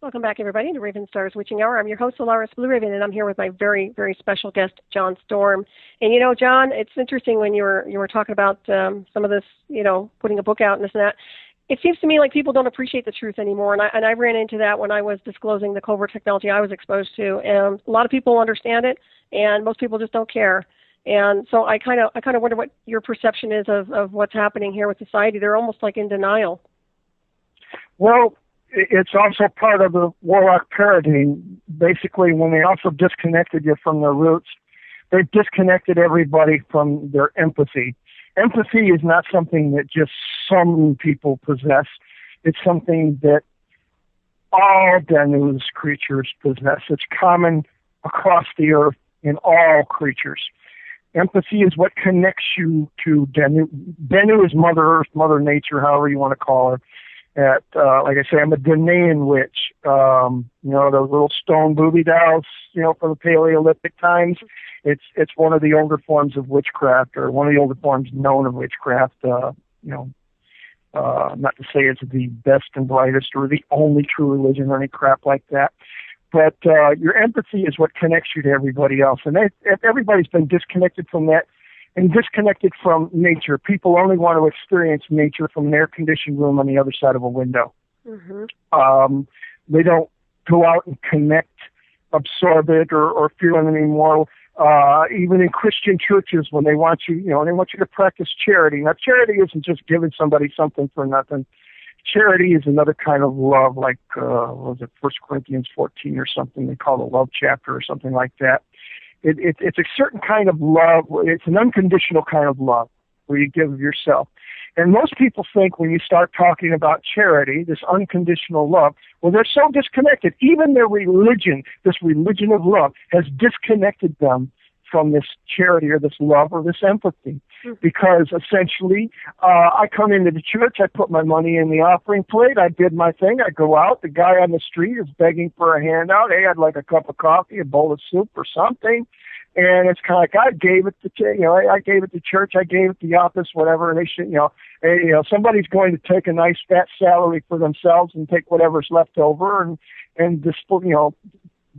Welcome back, everybody, to Ravenstar's Witching Hour. I'm your host, Solaris Blue Raven, and I'm here with my very, very special guest, John Storm. And, you know, John, it's interesting when you were talking about some of this, you know, putting a book out and this and that. It seems to me like people don't appreciate the truth anymore, and I ran into that when I was disclosing the covert technology I was exposed to. And a lot of people understand it, and most people just don't care. And so I kind of wonder what your perception is of what's happening here with society. They're almost like in denial. Well, it's also part of the warlock paradigm. Basically, when they also disconnected you from their roots, they've disconnected everybody from their empathy. Empathy is not something that just some people possess. It's something that all Danu's creatures possess. It's common across the earth in all creatures. Empathy is what connects you to Danu. Danu is Mother Earth, Mother Nature, however you want to call her. Like I say, I'm a Ghanaian witch. You know, those little stone booby dolls, you know, from the Paleolithic times. It's one of the older forms of witchcraft, or one of the older forms known of witchcraft. You know, not to say it's the best and brightest or the only true religion or any crap like that. But your empathy is what connects you to everybody else. And everybody's been disconnected from that and disconnected from nature. People only want to experience nature from an air-conditioned room on the other side of a window. Mm-hmm. They don't go out and connect, absorb it, or feel it anymore. Even in Christian churches, when they want you, you know, they want you to practice charity. Now, charity isn't just giving somebody something for nothing. Charity is another kind of love, like, what was it, 1 Corinthians 14 or something they call the love chapter or something like that. It's a certain kind of love. It's an unconditional kind of love where you give of yourself. And most people think when you start talking about charity, this unconditional love, well, they're so disconnected. Even their religion, this religion of love, has disconnected them from this charity or this love or this empathy. Because essentially, I come into the church, I put my money in the offering plate, I did my thing, I go out, the guy on the street is begging for a handout, hey, I'd like a cup of coffee, a bowl of soup or something. And it's kind of like, I gave it to, you know, I gave it to church, I gave it to the office, whatever, and they should, you know, somebody's going to take a nice fat salary for themselves and take whatever's left over and just, you know,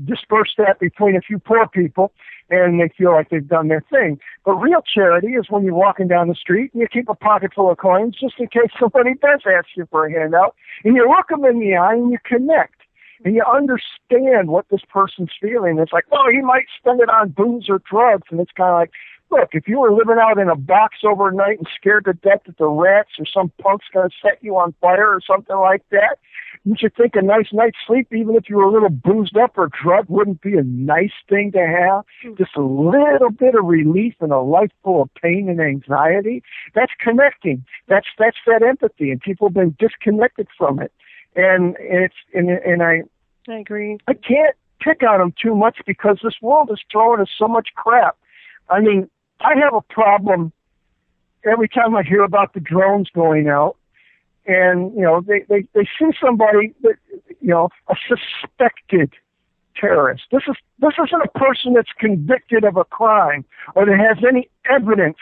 disperse that between a few poor people, and they feel like they've done their thing. But real charity is when you're walking down the street and you keep a pocket full of coins just in case somebody does ask you for a handout, and you look them in the eye and you connect. And you understand what this person's feeling. It's like, well, he might spend it on booze or drugs. And it's kind of like, look, if you were living out in a box overnight and scared to death that the rats or some punk's going to set you on fire or something like that, you should think a nice night's sleep, even if you were a little boozed up or drugged, wouldn't be a nice thing to have. Just a little bit of relief in a life full of pain and anxiety. That's connecting. That's that empathy. And people have been disconnected from it. And I agree. I can't pick on them too much because this world is throwing us so much crap. I mean, I have a problem every time I hear about the drones going out, and you know they see somebody that, you know, a suspected terrorist. This isn't a person that's convicted of a crime or that has any evidence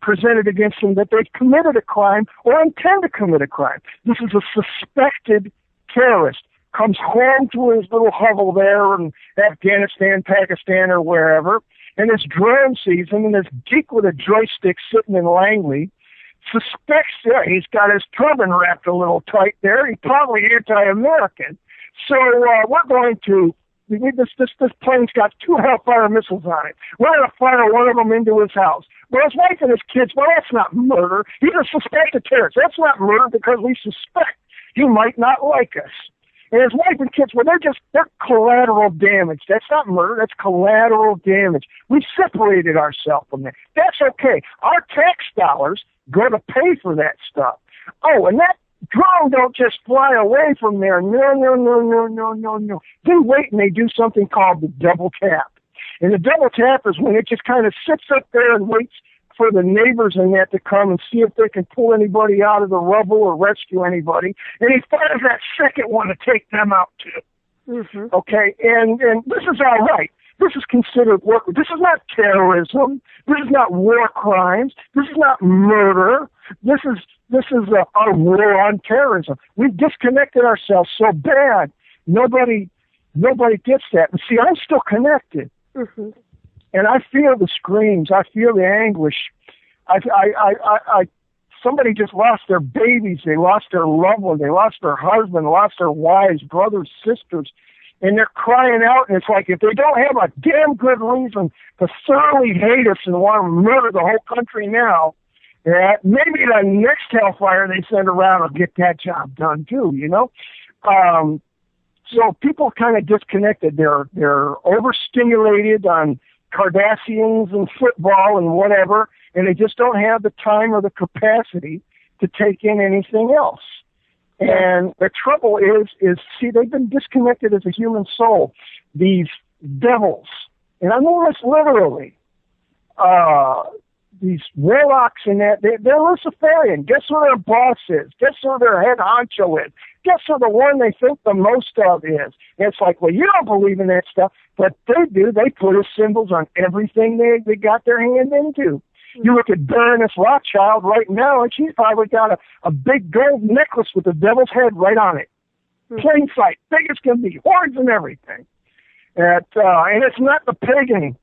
presented against them that they've committed a crime or intend to commit a crime. This is a suspected terrorist. Comes home to his little hovel there in Afghanistan, Pakistan, or wherever, and this drone sees him, and this geek with a joystick sitting in Langley suspects, yeah, he's got his turban wrapped a little tight there. He's probably anti-American. So we're going to, this plane's got 2 Hellfire missiles on it. We're going to fire one of them into his house. Well, his wife and his kids, well, that's not murder. He's a suspected terrorist. That's not murder because we suspect he might not like us. And his wife and kids, well, they're collateral damage. That's not murder. That's collateral damage. We separated ourselves from that. That's okay. Our tax dollars go to pay for that stuff. Oh, and that drone don't just fly away from there. No. They wait and they do something called the double tap. And the double tap is when it just kind of sits up there and waits for the neighbors and that to come and see if they can pull anybody out of the rubble or rescue anybody. And he fires that second one to take them out too. Mm-hmm. Okay, and this is all right. This is considered work. This is not terrorism. This is not war crimes. This is not murder. This is a war on terrorism. We've disconnected ourselves so bad Nobody gets that. But see, I'm still connected. Mm-hmm. And I feel the screams. I feel the anguish. Somebody just lost their babies. They lost their loved one. They lost their husband, lost their wives, brothers, sisters. And they're crying out. And it's like, if they don't have a damn good reason to thoroughly hate us and want to murder the whole country now, maybe the next hellfire they send around will get that job done too, you know? So people kind of disconnected. They're overstimulated on Kardashians and football and whatever, and they just don't have the time or the capacity to take in anything else. And the trouble is see, they've been disconnected as a human soul. These devils, and I mean this literally, these warlocks and that, they're Luciferian. Guess who their boss is? Guess who their head honcho is? Guess who the one they think the most of is? And it's like, well, you don't believe in that stuff, but they do. They put his symbols on everything they got their hand into. You look at Baroness Rothschild right now, and she's probably got a big gold necklace with the devil's head right on it. Plain sight, big as can be, horns and everything. And it's not the pagan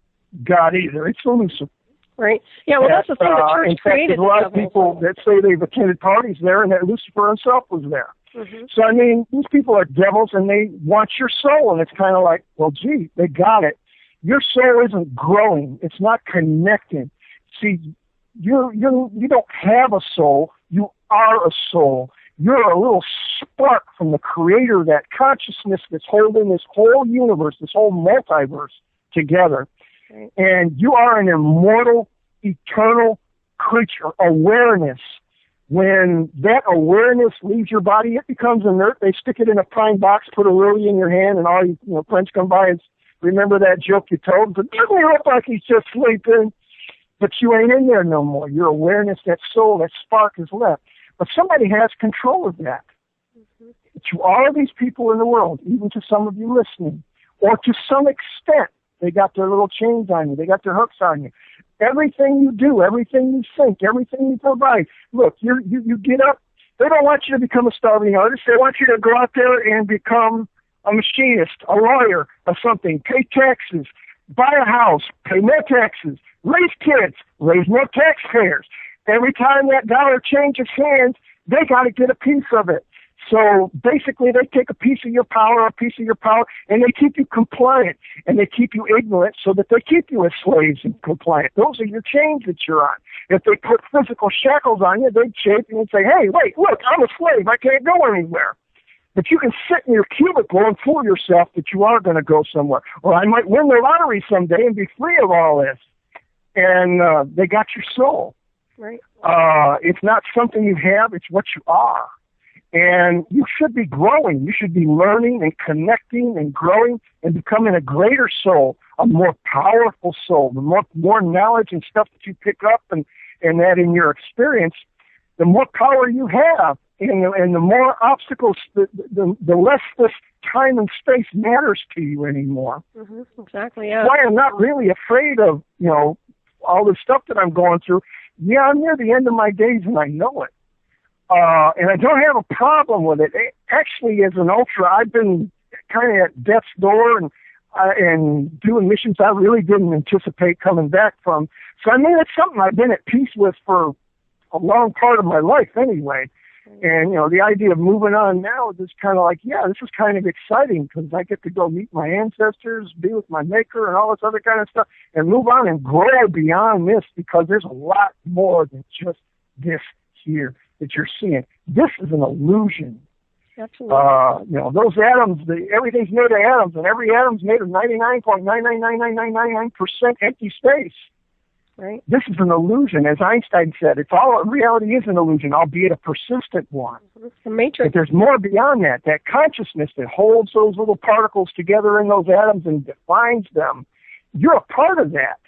god either. It's the Lucifer. Right. Yeah, well, that's the thing. The church created there's a lot of people that say they've attended parties there and that Lucifer himself was there. Mm-hmm. So, I mean, these people are devils and they want your soul. And it's kind of like, well, gee, they got it. Your soul isn't growing. It's not connecting. See, you don't have a soul. You are a soul. You're a little spark from the creator, that consciousness that's holding this whole universe, this whole multiverse together. Right. And you are an immortal, eternal creature, awareness. When that awareness leaves your body, it becomes inert. They stick it in a pine box, put a lily in your hand, and all friends come by and remember that joke you told. But doesn't he look like he's just sleeping? But you ain't in there no more. Your awareness, that soul, that spark is left. But somebody has control of that. Mm-hmm. To all of these people in the world, even to some of you listening, or to some extent, they got their little chains on you. They got their hooks on you. Everything you do, everything you think, everything you provide. Look, you get up. They don't want you to become a starving artist. They want you to go out there and become a machinist, a lawyer, or something. Pay taxes, buy a house, pay more taxes, raise kids, raise more taxpayers. Every time that dollar changes hands, they got to get a piece of it. So basically, they take a piece of your power, and they keep you compliant, and they keep you ignorant so that they keep you as slaves and compliant. Those are your chains that you're on. If they put physical shackles on you, they'd chafe you and say, hey, wait, look, I'm a slave. I can't go anywhere. But you can sit in your cubicle and fool yourself that you are going to go somewhere. Or I might win the lottery someday and be free of all this. And they got your soul. Right. It's not something you have. It's what you are. And you should be growing. You should be learning and connecting and growing and becoming a greater soul, a more powerful soul. The more knowledge and stuff that you pick up and that in your experience, the more power you have. And the more obstacles, the less this time and space matters to you anymore. Mm-hmm. Exactly, yeah. Why I'm not really afraid of, all the stuff that I'm going through. Yeah, I'm near the end of my days and I know it. And I don't have a problem with it. Actually, as an ultra, I've been kind of at death's door and doing missions I really didn't anticipate coming back from. So, I mean, it's something I've been at peace with for a long part of my life anyway. And, the idea of moving on now is kind of like, yeah, this is kind of exciting because I get to go meet my ancestors, be with my maker and all this other kind of stuff and move on and grow beyond this because there's a lot more than just this here that you're seeing. This is an illusion. Absolutely. Those atoms, everything's made of atoms, and every atom's made of 99.99999% empty space. Right. This is an illusion, as Einstein said. Reality is an illusion, albeit a persistent one. It's the matrix. But there's more beyond that. That consciousness that holds those little particles together in those atoms and defines them. You're a part of that.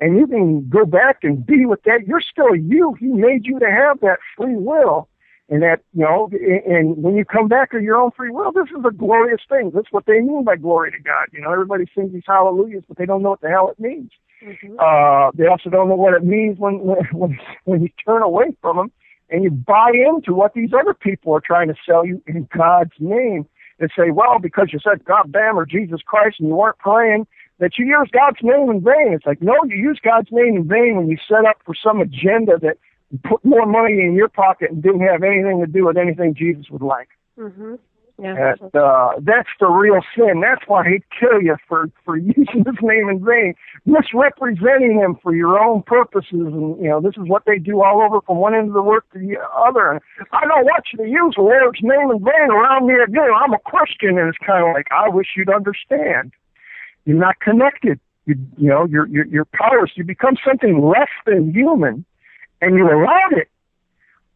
And you can go back and be with that. You're still you. He made you to have that free will. And that, and when you come back to your own free will, this is a glorious thing. That's what they mean by glory to God. Everybody sings these hallelujahs, but they don't know what the hell it means. Mm-hmm. They also don't know what it means when you turn away from them and you buy into what these other people are trying to sell you in God's name. and say, well, because you said God damn or Jesus Christ and you weren't praying, that you use God's name in vain. It's like, no, you use God's name in vain when you set up for some agenda that put more money in your pocket and didn't have anything to do with anything Jesus would like. Mm-hmm. Yeah. That's the real sin. That's why he'd kill you for using his name in vain, misrepresenting him for your own purposes. And, this is what they do all over from one end of the world to the other. And I don't want you to use the Lord's name in vain around me again. I'm a Christian. And it's kind of like, I wish you'd understand. You're not connected. You're powerless. You become something less than human, and you allowed it.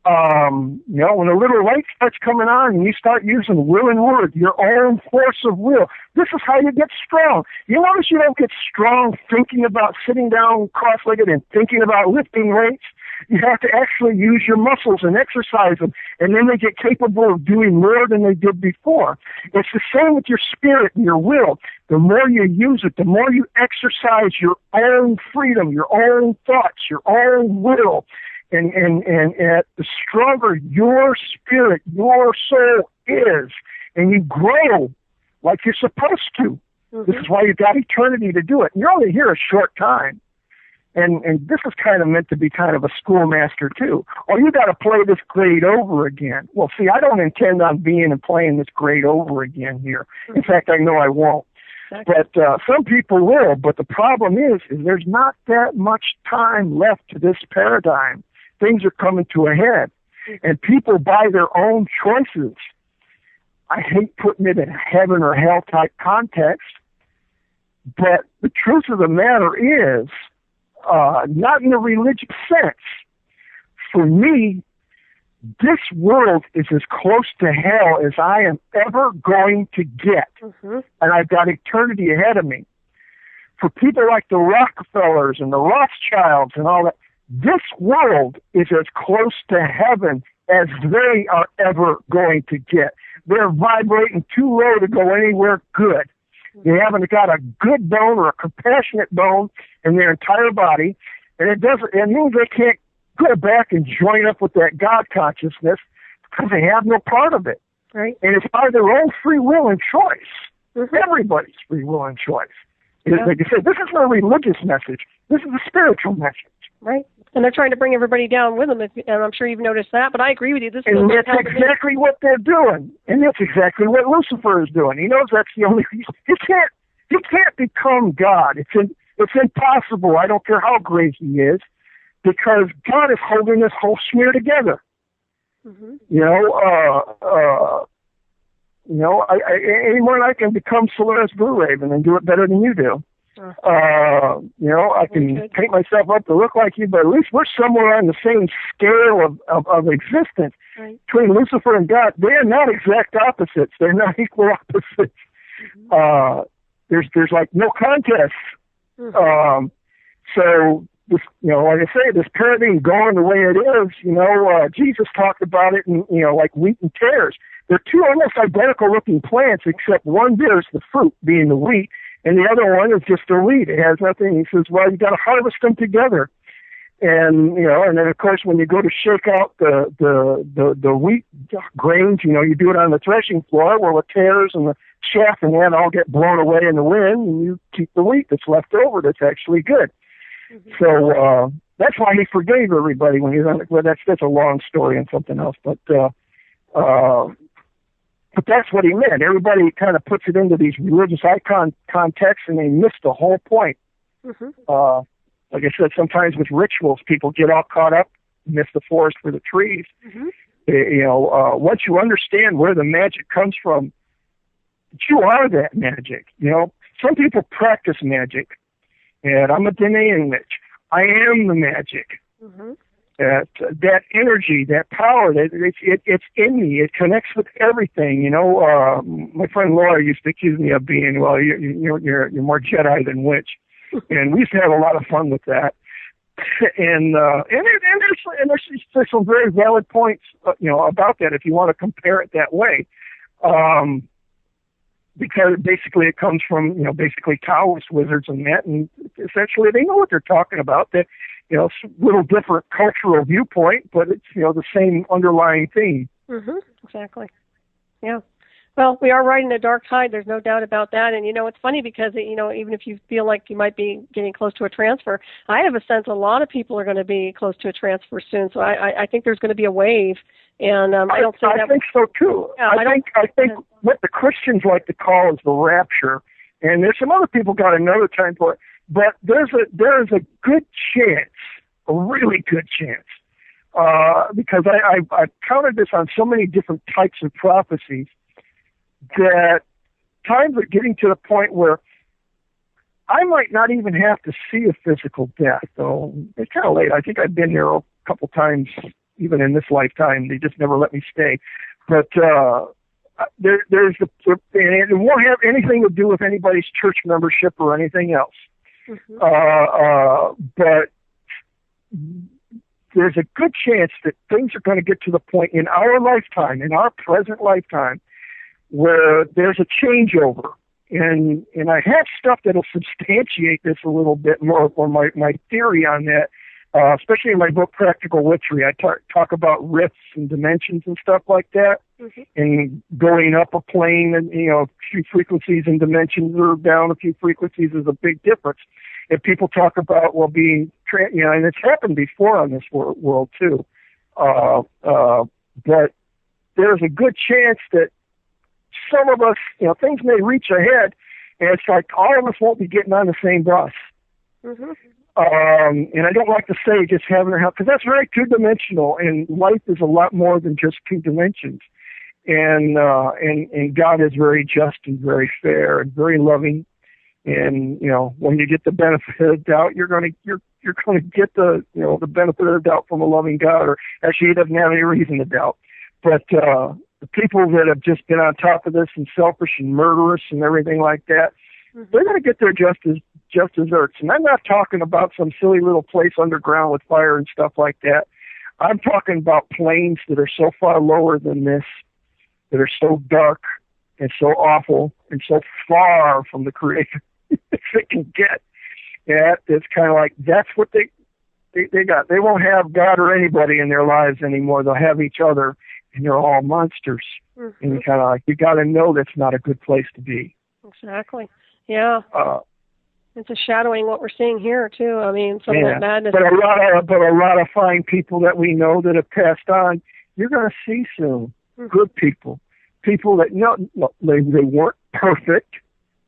When a little light starts coming on and you start using will and word, your own force of will, this is how you get strong. You notice you don't get strong thinking about sitting down cross-legged and thinking about lifting weights. You have to actually use your muscles and exercise them, and then they get capable of doing more than they did before. It's the same with your spirit and your will. The more you use it, the more you exercise your own freedom, your own thoughts, your own will. And the stronger your spirit, your soul is, and you grow like you're supposed to. Mm-hmm. This is why you've got eternity to do it. And you're only here a short time. And this is kind of meant to be kind of a schoolmaster too. Oh, you got to play this grade over again. Well, see, I don't intend on being and playing this grade over again here. In fact, I know I won't. But some people will. But the problem is there's not that much time left to this paradigm. Things are coming to a head, and people, by their own choices, I hate putting it in a heaven or hell type context, but the truth of the matter is, not in a religious sense. For me, this world is as close to hell as I am ever going to get, and I've got eternity ahead of me. For people like the Rockefellers and the Rothschilds and all that, this world is as close to heaven as they are ever going to get. They're vibrating too low to go anywhere good. They haven't got a good bone or a compassionate bone in their entire body, and it means they can't go back and join up with that God consciousness because they have no part of it. Right. And it's by their own free will and choice. Everybody's free will and choice. Yeah. Like I said, this isn't a religious message. This is a spiritual message. Right. And they're trying to bring everybody down with them, and I'm sure you've noticed that, but I agree with you. And that's exactly what they're doing. And that's exactly what Lucifer is doing. He knows that's the only reason. He can't become God. It's impossible. I don't care how great he is, because God is holding this whole smear together. Anyone I can become Solaris Blue Raven and do it better than you do. I can paint myself up to look like you, but at least we're somewhere on the same scale of existence. Right. Between Lucifer and God, they're not exact opposites. They're not equal opposites. There's like no contest. So this, like I say, this paradigm going the way it is, Jesus talked about it in, like wheat and tares. They're two almost identical looking plants, except one bears the fruit, being the wheat, and the other one is just a weed. It has nothing. He says, well, you got to harvest them together. And, and then, of course, when you go to shake out the wheat grains, you do it on the threshing floor. Well, the tares and the chaff and that all get blown away in the wind, and you keep the wheat that's left over that's actually good. So that's why he forgave everybody when he was on it. Well, that's a long story and something else. But that's what he meant. Everybody kind of puts it into these religious icon contexts, and they miss the whole point. Like I said, sometimes with rituals, people get all caught up, miss the forest for the trees. Once you understand where the magic comes from, you are that magic. Some people practice magic, and I'm a denying it. I am the magic. That energy, that power, it's in me. It connects with everything. My friend Laura used to accuse me of being, well, you're more Jedi than witch, and we used to have a lot of fun with that. And there's some very valid points, about that if you want to compare it that way, because basically it comes from basically Taoist wizards and that, and essentially they know what they're talking about. That it's a little different cultural viewpoint, but it's the same underlying theme. Exactly. Yeah. Well, we are riding a dark tide. There's no doubt about that. And, it's funny because, even if you feel like you might be getting close to a transfer, I have a sense a lot of people are going to be close to a transfer soon. So I think there's going to be a wave. And I don't think I think so, too. Yeah, I think what the Christians like to call is the rapture. And there's some other people got another time for it. But there is a good chance, a really good chance, because I've counted this on so many different types of prophecies, that times are getting to the point where I might not even have to see a physical death, though it's kind of late. I think I've been here a couple times, even in this lifetime. They just never let me stay. But and it won't have anything to do with anybody's church membership or anything else. Mm-hmm. But there's a good chance that things are going to get to the point in our lifetime, in our present lifetime, where there's a changeover. And I have stuff that'll substantiate this a little bit more, or my theory on that, especially in my book, Practical Witchery. I talk about rifts and dimensions and stuff like that, mm-hmm. and going up a plane and, a few frequencies and dimensions, or down a few frequencies is a big difference. And people talk about, being, and it's happened before on this world too. But there's a good chance that some of us, things may reach ahead, and it's like all of us won't be getting on the same bus. Mm-hmm. And I don't like to say just heaven or hell, because that's very two-dimensional, and life is a lot more than just two dimensions. And God is very just and very fair and very loving. And when you get the benefit of the doubt, you're going to get the the benefit of the doubt from a loving God, or actually, He doesn't have any reason to doubt. But the people that have just been on top of this and selfish and murderous and everything like that, mm-hmm. they're going to get their just desserts. And I'm not talking about some silly little place underground with fire and stuff like that. I'm talking about planes that are so far lower than this, that are so dark and so awful and so far from the Creator that they can get. Yeah, it's kind of like that's what they got. They won't have God or anybody in their lives anymore. They'll have each other, and they're all monsters. Mm-hmm. And kind of like, you got to know that's not a good place to be. Exactly. Yeah. It's a shadowing what we're seeing here too. I mean, some of that madness. But a lot of fine people that we know that have passed on, you're going to see soon. Mm-hmm. Good people that they weren't perfect.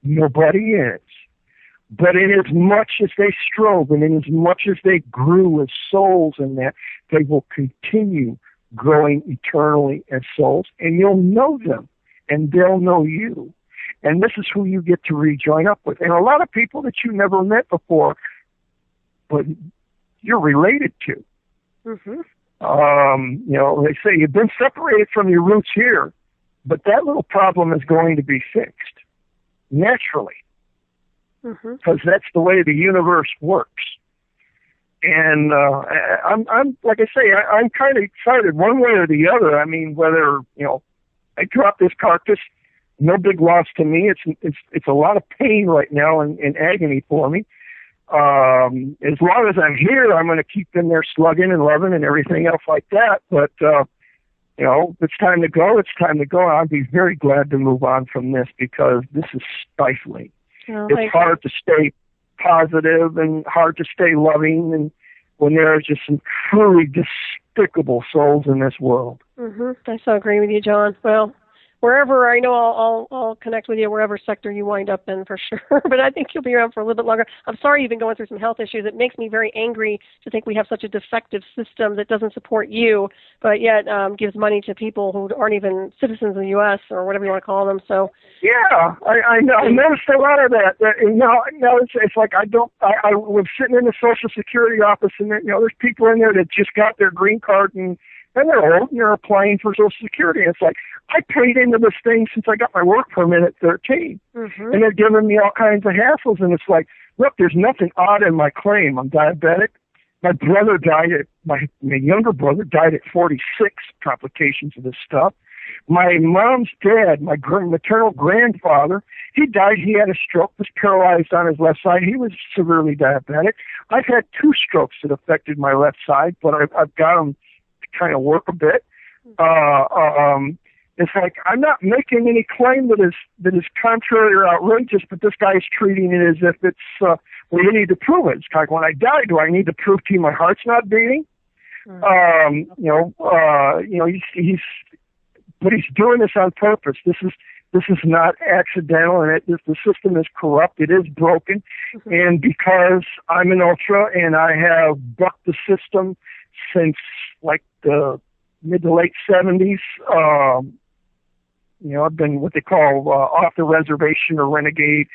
Nobody is. But in as much as they strove, and in as much as they grew as souls in that, they will continue growing eternally as souls, and you'll know them, and they'll know you. And this is who you get to rejoin up with. And a lot of people that you never met before, but you're related to. Mm-hmm. They say you've been separated from your roots here, but that little problem is going to be fixed naturally, because that's the way the universe works. And I'm like I say, I'm kind of excited one way or the other. I mean, whether I drop this carcass, no big loss to me. It's a lot of pain right now and agony for me. As long as I'm here, I'm going to keep in there slugging and loving and everything else like that. But if it's time to go, it's time to go. I'd be very glad to move on from this, because this is stifling. It's hard to stay positive and hard to stay loving, and when there are just some truly despicable souls in this world. Mm-hmm. I so agree with you, John. Well, wherever, I know I'll connect with you wherever sector you wind up in for sure. But I think you'll be around for a little bit longer. I'm sorry you've been going through some health issues. It makes me very angry to think we have such a defective system that doesn't support you, but yet gives money to people who aren't even citizens of the U.S. or whatever you want to call them. So yeah, I know. I noticed a lot of that. Now it's like I was sitting in the Social Security office, and there's people in there that just got their green card and they're old and they're applying for Social Security. And it's like, I paid into this thing since I got my work permit at 13. Mm-hmm. And they're giving me all kinds of hassles. And it's like, look, there's nothing odd in my claim. I'm diabetic. My brother my younger brother died at 46, complications of this stuff. My mom's dad, my maternal grandfather, he died. He had a stroke, was paralyzed on his left side. He was severely diabetic. I've had 2 strokes that affected my left side, but I've got them to kind of work a bit. It's like, I'm not making any claim that is contrary or outrageous, but this guy is treating it as if it's, well, you need to prove it. It's like, when I die, do I need to prove to you my heart's not beating? But he's doing this on purpose. This is not accidental, and the system is corrupt. It is broken. Mm-hmm. And because I'm an ultra and I have bucked the system since like the mid to late 70s, I've been what they call off the reservation or renegade.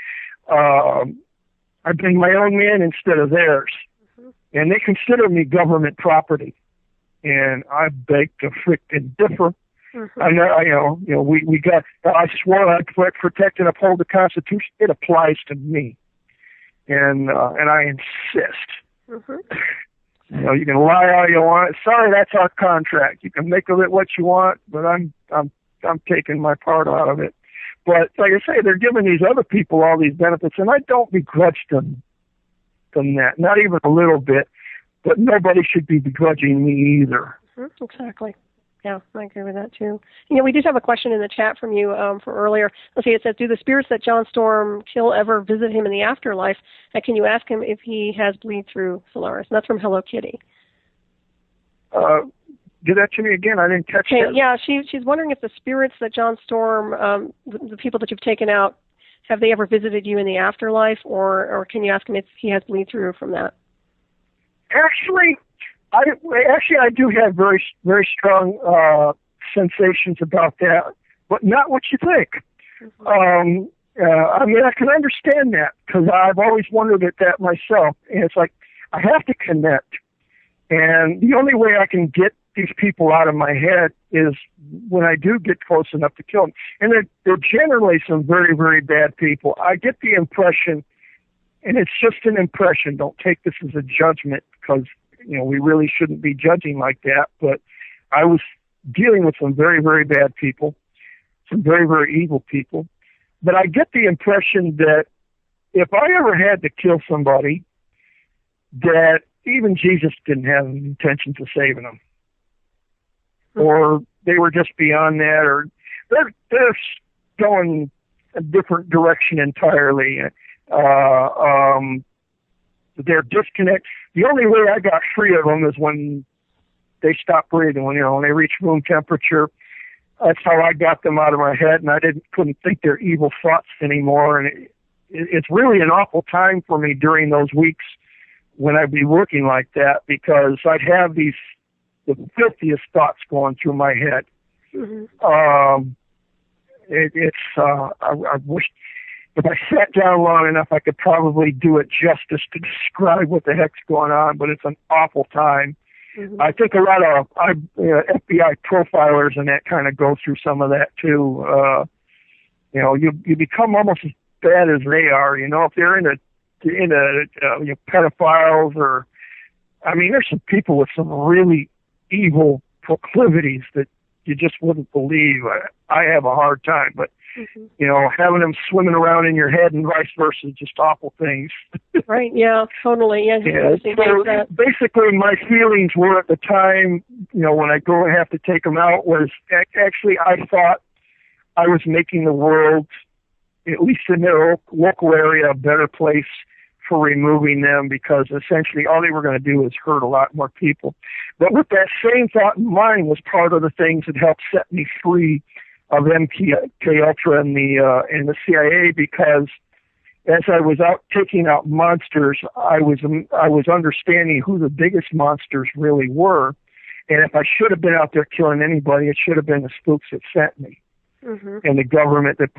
I've been my own man instead of theirs. Mm-hmm. And they consider me government property. And I beg to frickin' differ. Mm-hmm. I swore I'd protect and uphold the Constitution. It applies to me. And I insist. Mm-hmm. You can lie all you want. Sorry, that's our contract. You can make of it what you want, but I'm taking my part out of it. But like I say, they're giving these other people all these benefits, and I don't begrudge them that, not even a little bit. But nobody should be begrudging me either. Mm-hmm. Exactly. Yeah, I agree with that too. We did have a question in the chat from you for earlier. Let's see, it says, do the spirits that John Storm kill ever visit him in the afterlife? And can you ask him if he has bleed through Solaris? And that's from Hello Kitty. Do that to me again. I didn't catch that. Yeah, she's wondering if the spirits that John Storm, the people that you've taken out, have they ever visited you in the afterlife, or can you ask him if he has bleed through from that? Actually, I do have very, very strong sensations about that, but not what you think. Mm-hmm. I can understand that because I've always wondered at that myself. And it's like, I have to connect. And the only way I can get these people out of my head is when I do get close enough to kill them. And they're generally some very, very bad people. I get the impression, and it's just an impression, don't take this as a judgment because, we really shouldn't be judging like that. But I was dealing with some very, very bad people, some very, very evil people. But I get the impression that if I ever had to kill somebody, that even Jesus didn't have intentions of saving them. Or they were just beyond that, or they're going a different direction entirely. They're disconnect. The only way I got free of them is when they stopped breathing. When they reached room temperature, that's how I got them out of my head, and I couldn't think their evil thoughts anymore. And it's really an awful time for me during those weeks when I'd be working like that, because I'd have the filthiest thoughts going through my head. Mm-hmm. I wish if I sat down long enough, I could probably do it justice to describe what the heck's going on, but it's an awful time. Mm-hmm. I think a lot of FBI profilers and that kind of go through some of that too. You become almost as bad as they are. If they're into pedophiles, or there's some people with some really evil proclivities that you just wouldn't believe. I have a hard time, but having them swimming around in your head and vice versa, just awful things. Right, yeah, totally. Yeah. So basically my feelings were at the time, when I go and have to take them out, was actually I thought I was making the world, at least in their local area, a better place for removing them, because essentially all they were going to do is hurt a lot more people. But with that same thought in mind was part of the things that helped set me free of MK Ultra and the CIA, because as I was out taking out monsters, I was understanding who the biggest monsters really were, and if I should have been out there killing anybody, it should have been the spooks that sent me. Mm-hmm. And the government that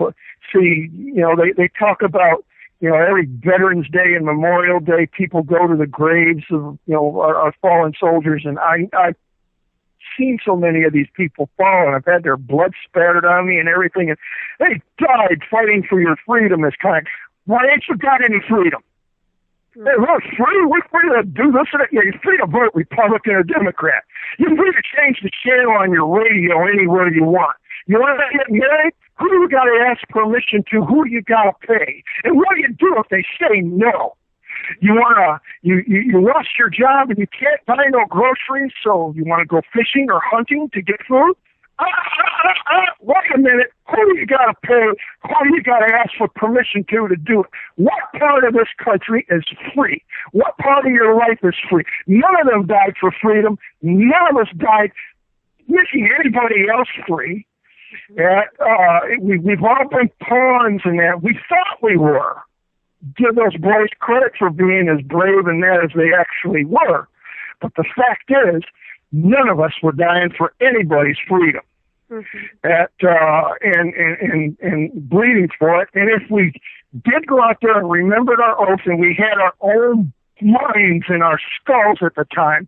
they talk about, every Veterans Day and Memorial Day, people go to the graves of, our fallen soldiers. And I've seen so many of these people fall, and I've had their blood spattered on me and everything. And they died fighting for your freedom. It's kind of, why ain't you got any freedom? Mm-hmm. Hey, we're free. We're free to do this and that. Yeah, you're free to vote Republican or Democrat. You're free to change the channel on your radio anywhere you want. You want to get married? Who do you got to ask permission to? Who do you got to pay? And what do you do if they say no? You lost your job and you can't buy no groceries, so you want to go fishing or hunting to get food? Wait a minute. Who do you got to pay? Who do you got to ask for permission to do it? What part of this country is free? What part of your life is free? None of them died for freedom. None of us died making anybody else free. We've all been pawns in that. We thought we were. Give those boys credit for being as brave in that as they actually were. But the fact is, none of us were dying for anybody's freedom. And bleeding for it. And if we did go out there and remembered our oath and we had our own minds in our skulls at the time,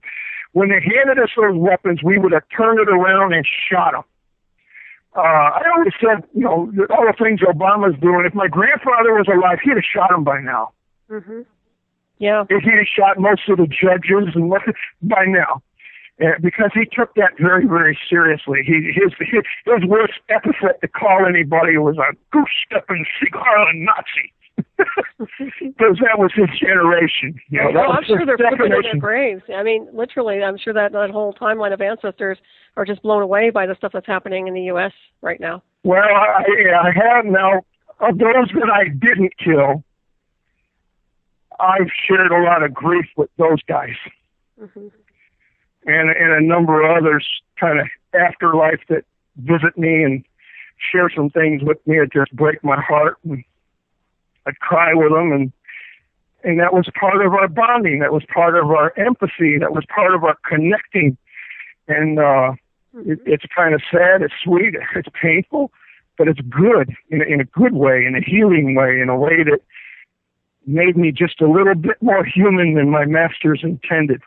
when they handed us those weapons, we would have turned it around and shot them. I always said, all the things Obama's doing, if my grandfather was alive, he'd have shot him by now. Yeah. If he'd have shot most of the judges and by now. Because he took that very, very seriously. His worst epithet to call anybody was a goose-stepping cigar and Nazi. Because that was his generation. I'm sure they're flipping in their graves. I mean, literally, I'm sure that whole timeline of ancestors are just blown away by the stuff that's happening in the U.S. right now. Well, I have now. Of those that I didn't kill, I've shared a lot of grief with those guys. And a number of others kind of afterlife that visit me and share some things with me that just break my heart. And I'd cry with them, and that was part of our bonding. That was part of our empathy. That was part of our connecting. And it's kind of sad. It's sweet. It's painful, but it's good in a good way, in a healing way, in a way that made me just a little bit more human than my masters intended.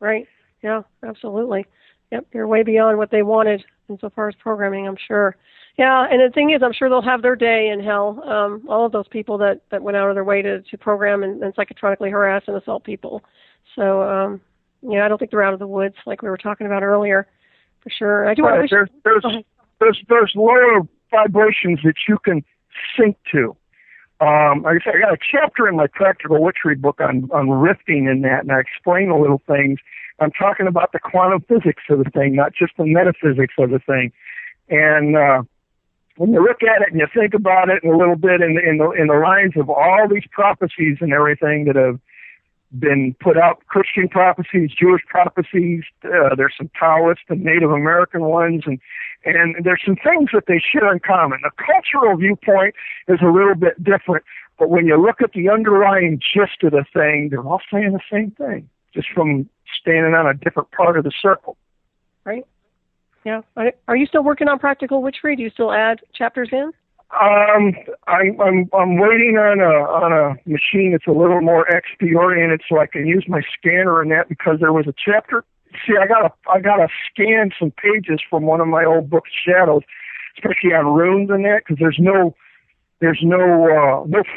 Right. Yeah, absolutely. Yep, you're way beyond what they wanted insofar as programming, I'm sure. Yeah, and the thing is, I'm sure they'll have their day in hell. All of those people that went out of their way to program and psychotronically harass and assault people. So, I don't think they're out of the woods like we were talking about earlier, for sure. I do want to there's lower vibrations that you can sync to. Like I said, I got a chapter in my practical witchery book on rifting in that, and I explain the little things. I'm talking about the quantum physics of the thing, not just the metaphysics of the thing. And when you look at it and you think about it a little bit in the lines of all these prophecies and everything that have been put out, Christian prophecies, Jewish prophecies, there's some Taoist and Native American ones, and there's some things that they share in common. The cultural viewpoint is a little bit different, but when you look at the underlying gist of the thing, they're all saying the same thing, just from standing on a different part of the circle. Right. Yeah. Are you still working on practical witchery? Do you still add chapters in? I'm waiting on a machine that's a little more XP oriented, so I can use my scanner in that, because there was a chapter. See, I gotta scan some pages from one of my old books, Shadows, especially on runes and that, because there's no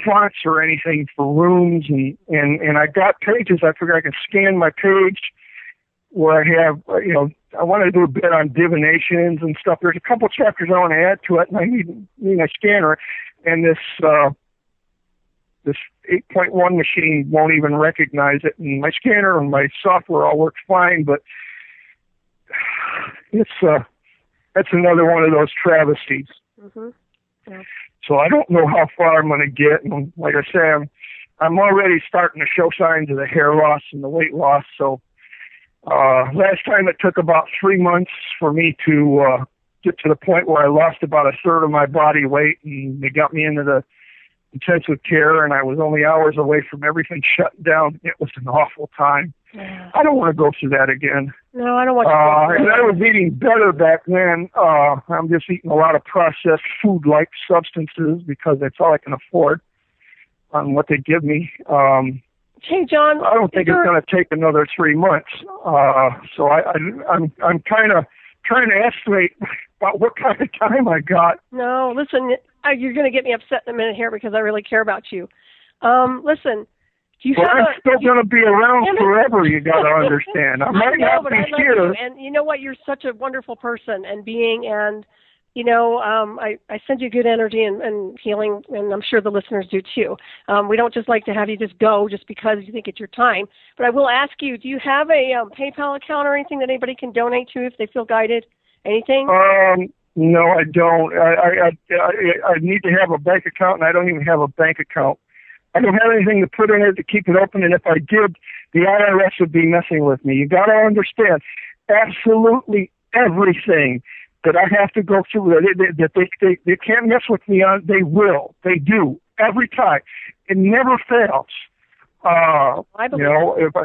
fonts or anything for runes, and I got pages. I figured I could scan my page where I have, I wanted to do a bit on divinations and stuff. There's a couple chapters I want to add to it, and I need a scanner. And this 8.1 machine won't even recognize it. And my scanner and my software all works fine, but that's another one of those travesties. Yeah. So I don't know how far I'm going to get. And like I say, I'm already starting to show signs of the hair loss and the weight loss. So last time it took about 3 months for me to get to the point where I lost about a third of my body weight, and they got me into the intensive care, and I was only hours away from everything shutting down. It was an awful time. Yeah. I don't want to go through that again. No, I don't want to go through and I was eating better back then. I'm just eating a lot of processed food-like substances because that's all I can afford on what they give me. Hey, John. I don't think it's going to take another 3 months. So I'm kind of trying to estimate about what kind of time I got. No, listen, you're going to get me upset in a minute here because I really care about you. Listen, do you have I'm still going to be around forever, you got to understand. I might not be here. And you know what? You're such a wonderful person and being, and I send you good energy and healing, and I'm sure the listeners do too. We don't just like to have you just go just because you think it's your time. But I will ask you, do you have a PayPal account or anything that anybody can donate to if they feel guided Anything? No, I don't. I need to have a bank account, and I don't even have a bank account. I don't have anything to put in it to keep it open, and if I did, the IRS would be messing with me. You got to understand, absolutely everything that I have to go through, that they can't mess with me on, they will. They do, every time. It never fails. I believe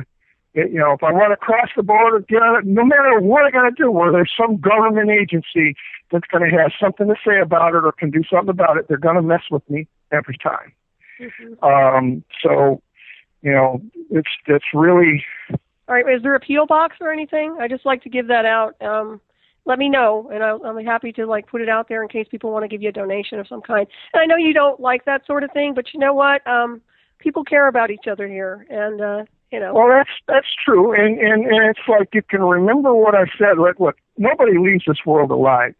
If I want to cross the border, no matter what I got to do, where there's some government agency that's going to have something to say about it or can do something about it, they're going to mess with me every time. Mm-hmm. So, it's really. All right. Is there a P.O. box or anything? I just like to give that out. Let me know, and I'm happy to put it out there in case people want to give you a donation of some kind. And I know you don't like that sort of thing, but you know what? People care about each other here, and Well, that's true, and it's like you can remember what I said. Look, nobody leaves this world alive.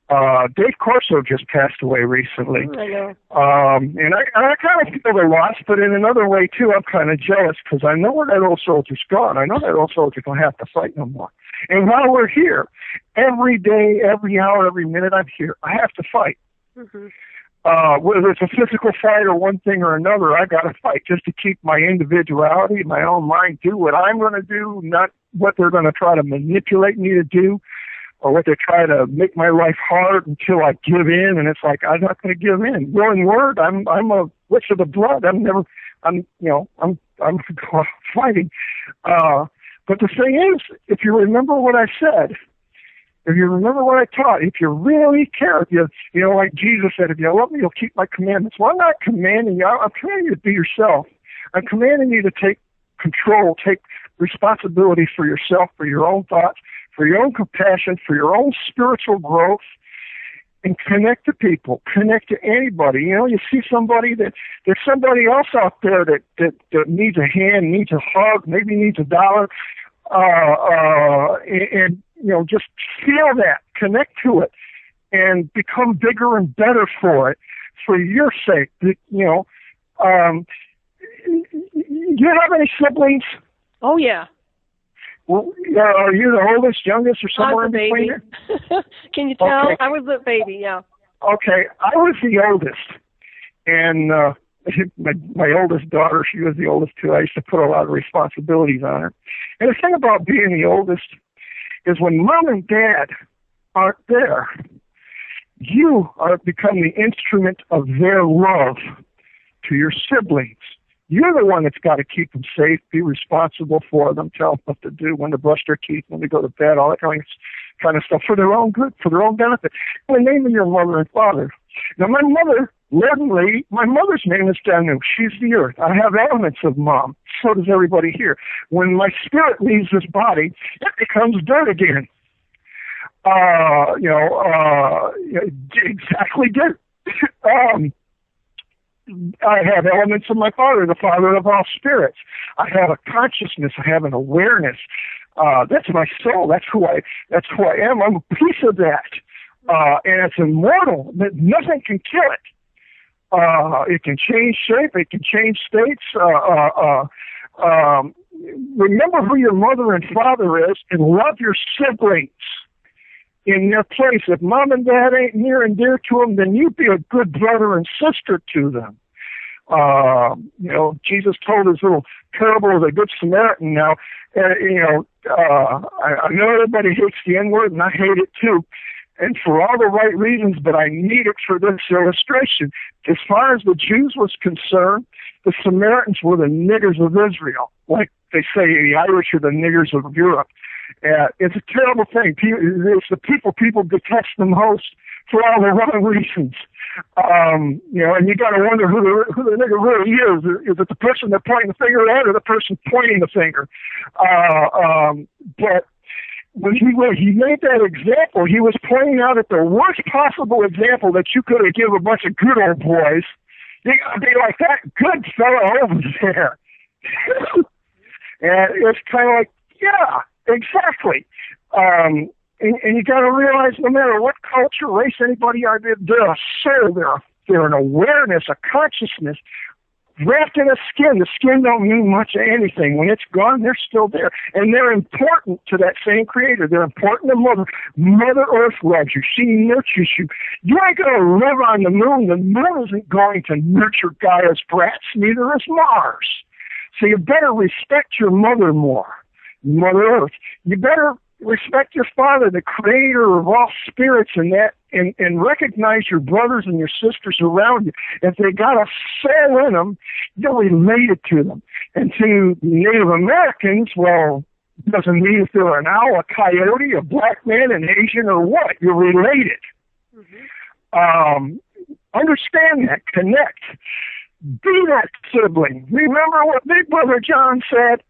Dave Corso just passed away recently. I know. And I kind of feel the loss, but in another way too, I'm kind of jealous because I know where that old soldier's gone. I know that old soldier don't have to fight no more. And while we're here, every day, every hour, every minute I'm here, I have to fight. Mm-hmm. Whether it's a physical fight or one thing or another, I got to fight just to keep my individuality, my own mind, do what I'm going to do, not what they're going to try to manipulate me to do, or what they try to make my life hard until I give in. And it's like, I'm not going to give in. Will and word, I'm a witch of the blood. I'm fighting. But the thing is, if you remember what I said, if you remember what I taught, if you really care, if you like Jesus said, if you love me, you'll keep my commandments. Well, I'm not commanding you. I'm commanding you to be yourself. I'm commanding you to take control, take responsibility for yourself, for your own thoughts, for your own compassion, for your own spiritual growth, and connect to people, connect to anybody. You see somebody there's somebody else out there that needs a hand, needs a hug, maybe needs $1, and just feel that, connect to it, and become bigger and better for it, for your sake. Do you have any siblings? Oh, yeah. Well, are you the oldest, youngest, or somewhere in between? Can you tell? Okay. I was the baby, yeah. Okay, I was the oldest, and my oldest daughter, she was the oldest too. I used to put a lot of responsibilities on her. And the thing about being the oldest is when mom and dad aren't there, you are become the instrument of their love to your siblings. You're the one that's got to keep them safe, be responsible for them, tell them what to do, when to brush their teeth, when to go to bed, all that kind of stuff for their own good, for their own benefit. In the name of your mother and father. Now, my mother, Leadenly, my mother's name is Danu. She's the earth. I have elements of mom. So does everybody here. When my spirit leaves this body, it becomes dirt again. Exactly dirt. I have elements of my father, the father of all spirits. I have a consciousness. I have an awareness. That's my soul. That's who I am. I'm a piece of that. And it's immortal. Nothing can kill it. It can change shape. It can change states. Remember who your mother and father is and love your siblings in their place. If mom and dad ain't near and dear to them, then you be a good brother and sister to them. Jesus told his little parable of the Good Samaritan. Now, I know everybody hates the N-word, and I hate it too, and for all the right reasons, but I need it for this illustration. As far as the Jews was concerned, the Samaritans were the niggers of Israel. Like they say, the Irish are the niggers of Europe. It's a terrible thing. It's the people detest the most for all the wrong reasons. And you got to wonder who the nigger really is. Is it the person they're pointing the finger at or the person pointing the finger? But when he made that example, he was pointing out at the worst possible example that you could have given a bunch of good old boys. You got to be like that good fellow over there. And it's kind of like, yeah, exactly. And you got to realize no matter what culture, race, anybody are, they're a soul, they're an awareness, a consciousness wrapped in a skin. The skin don't mean much of anything. When it's gone, they're still there. And they're important to that same creator. They're important to Mother. Mother Earth loves you. She nurtures you. You ain't going to live on the moon. The moon isn't going to nurture Gaia's brats. Neither is Mars. So you better respect your mother more, Mother Earth. You better respect your father, the creator of all spirits, and that, and recognize your brothers and your sisters around you. If they got a soul in them, you're related to them. And to Native Americans, well, it doesn't mean if they're an owl, a coyote, a black man, an Asian, or what. You're related. Understand that. Connect. Be that sibling. Remember what Big Brother John said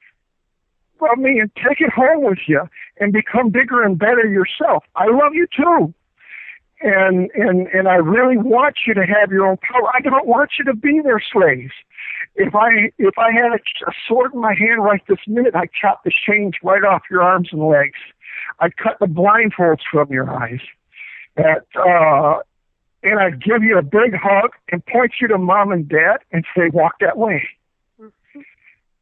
about me, and take it home with you and become bigger and better yourself. I love you too. And I really want you to have your own power. I don't want you to be their slaves. If I had a sword in my hand right this minute, I'd chop the chains right off your arms and legs. I'd cut the blindfolds from your eyes. And I'd give you a big hug and point you to Mom and Dad and say, walk that way.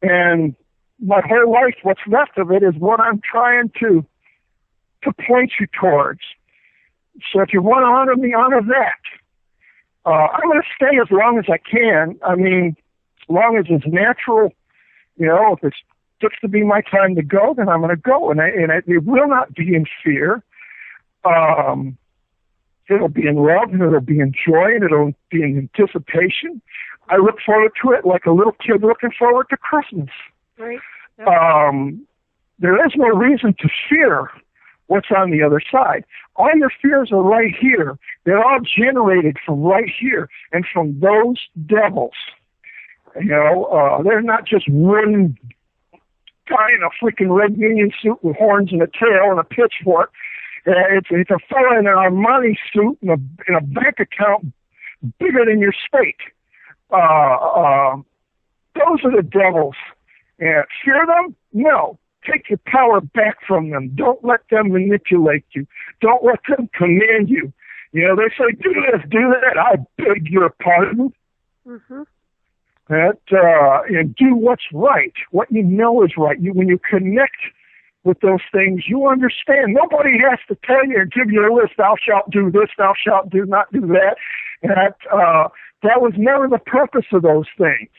And my whole life, what's left of it, is what I'm trying to point you towards. So if you want to honor me, honor that. I'm going to stay as long as I can. I mean, as long as it's natural, you know, if it gets to be my time to go, then I'm going to go. And it will not be in fear. It'll be in love, and it'll be in joy, and it'll be in anticipation. I look forward to it like a little kid looking forward to Christmas. Right. Yep. There is no reason to fear what's on the other side. All your fears are right here. They're all generated from right here and from those devils. You know, they're not just one guy in a freaking red union suit with horns and a tail and a pitchfork. It's a fella in an Armani suit and a bank account bigger than your state. Those are the devils. Fear them? No. Take your power back from them. Don't let them manipulate you. Don't let them command you. You know, they say, do this, do that. I beg your pardon. And do what's right. What you know is right. When you connect with those things, you understand. Nobody has to tell you and give you a list. Thou shalt do this. Thou shalt do not do that. And that was never the purpose of those things.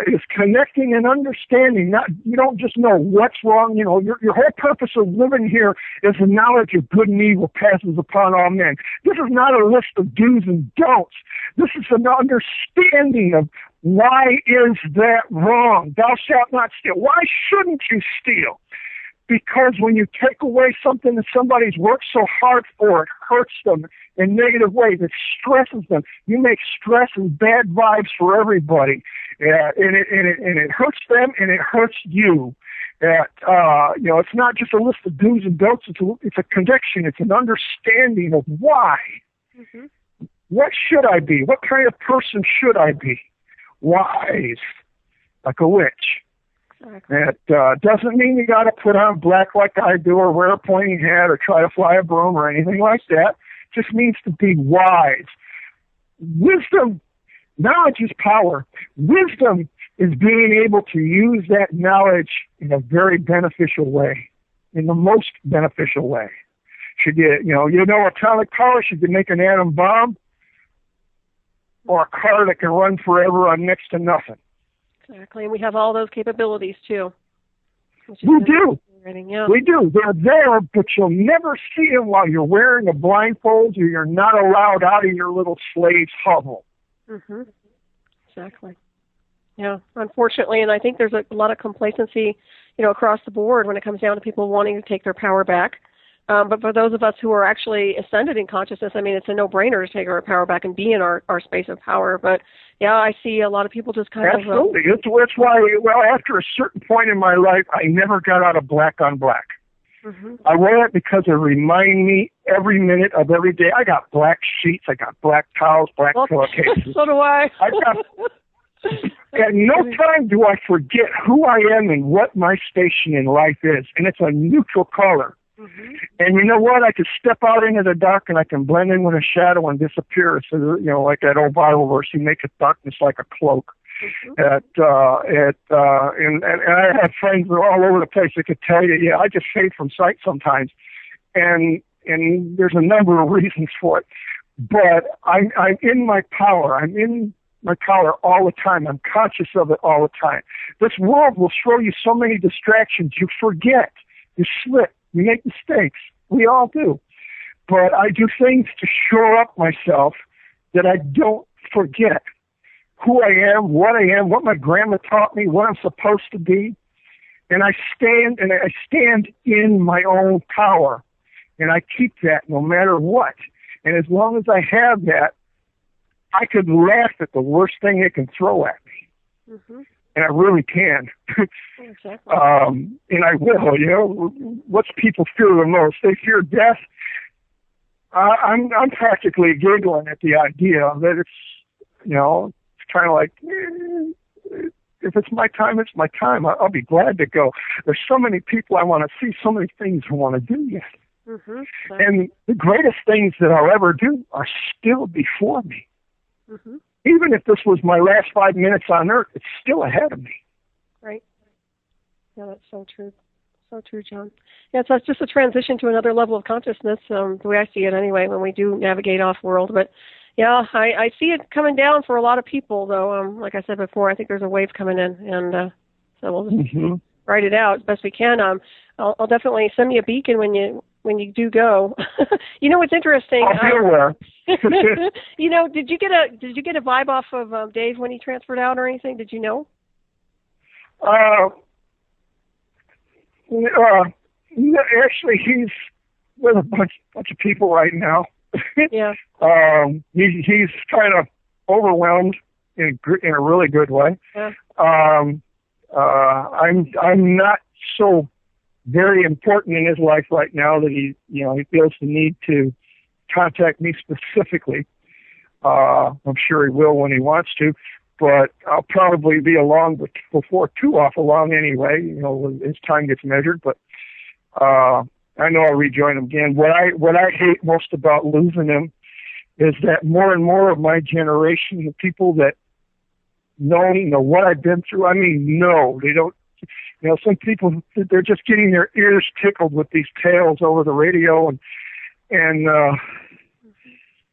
Is connecting and understanding. You don't just know what's wrong. You know, your whole purpose of living here is the knowledge of good and evil passes upon all men. This is not a list of do's and don'ts. This is an understanding of why is that wrong. Thou shalt not steal. Why shouldn't you steal? Because when you take away something that somebody's worked so hard for, it hurts them in negative ways. It stresses them. You make stress and bad vibes for everybody. And it hurts them and it hurts you. You know, it's not just a list of do's and don'ts. It's a conviction. It's an understanding of why. What should I be? What kind of person should I be? Wise, like a witch. Exactly. That doesn't mean you got to put on black like I do, or wear a pointy hat, or try to fly a broom, or anything like that. It just means to be wise. Wisdom, knowledge is power. Wisdom is being able to use that knowledge in a very beneficial way, in the most beneficial way. Should you know atomic power? Should you make an atom bomb, or a car that can run forever on next to nothing? Exactly, and we have all those capabilities too. We do. Yeah. We do. They're there, but you'll never see them while you're wearing a blindfold, or you're not allowed out of your little slave's hovel. Exactly. Yeah, unfortunately, and I think there's a lot of complacency, you know, across the board when it comes down to people wanting to take their power back. But for those of us who are actually ascended in consciousness, I mean, it's a no-brainer to take our power back and be in our space of power. But, yeah, I see a lot of people just kind of... Absolutely. It's why, well, after a certain point in my life, I never got out of black on black. I wear it because it reminds me every minute of every day. I got black sheets, I got black towels, black pillowcases. So do I. At no time do I forget who I am and what my station in life is. And it's a neutral color. Mm-hmm. And you know what? I could step out into the dark and I can blend in with a shadow and disappear. So, you know, like that old Bible verse, you make a darkness like a cloak. Mm-hmm. And I have friends that are all over the place that could tell you, yeah, I just fade from sight sometimes. And there's a number of reasons for it. But I'm in my power. I'm in my power all the time. I'm conscious of it all the time. This world will throw you so many distractions. You forget. You slip. You make mistakes. We all do. But I do things to shore up myself that I don't forget who I am, what my grandma taught me, what I'm supposed to be. And I stand in my own power. And I keep that no matter what. And as long as I have that, I could laugh at the worst thing they can throw at me. Mm-hmm. And I really can. Exactly. And I will, you know. What's people fear the most? They fear death. I'm practically giggling at the idea that it's, you know, it's kind of like, if it's my time, it's my time. I'll be glad to go. There's so many people I want to see, so many things I want to do yet. Mm-hmm. And the greatest things that I'll ever do are still before me. Mm-hmm. Even if this was my last 5 minutes on Earth, it's still ahead of me. Right. Yeah, that's so true. So true, John. Yeah, so it's just a transition to another level of consciousness, the way I see it anyway, when we do navigate off-world. But, yeah, I see it coming down for a lot of people, though. Like I said before, I think there's a wave coming in, and so we'll just ride it out as best we can. I'll definitely send me a beacon when you do go. You know what's interesting? I'll be aware. You know, did you get a vibe off of Dave when he transferred out or anything? Did you know? Actually, he's with a bunch of people right now. Yeah. He's kind of overwhelmed in a really good way. Yeah. I'm not so very important in his life right now that he feels the need to contact me specifically. I'm sure he will when he wants to, but I'll probably be along before too long anyway, you know, when his time gets measured. But I know I'll rejoin him again. What I hate most about losing him is that more and more of my generation, the people that know what I've been through, I mean, no, they don't. You know, some people, they're just getting their ears tickled with these tales over the radio, and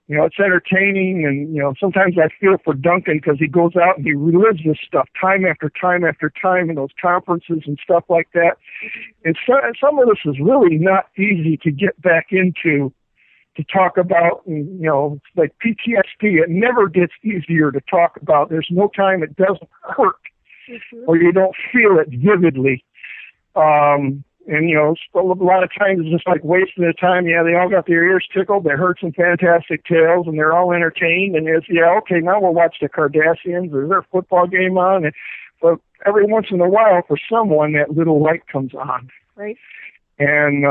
you know, it's entertaining, and, you know, sometimes I feel for Duncan because he goes out and he relives this stuff time after time after time in those conferences and stuff like that. And some of this is really not easy to get back into, to talk about, and, you know, it's like PTSD. It never gets easier to talk about. There's no time it doesn't hurt, or you don't feel it vividly. And, you know, a lot of times it's just like wasting their time. Yeah, they all got their ears tickled. They heard some fantastic tales, and they're all entertained. And it's, yeah, okay, now we'll watch the Kardashians. There's their football game on. And, but every once in a while, for someone, that little light comes on. Right. And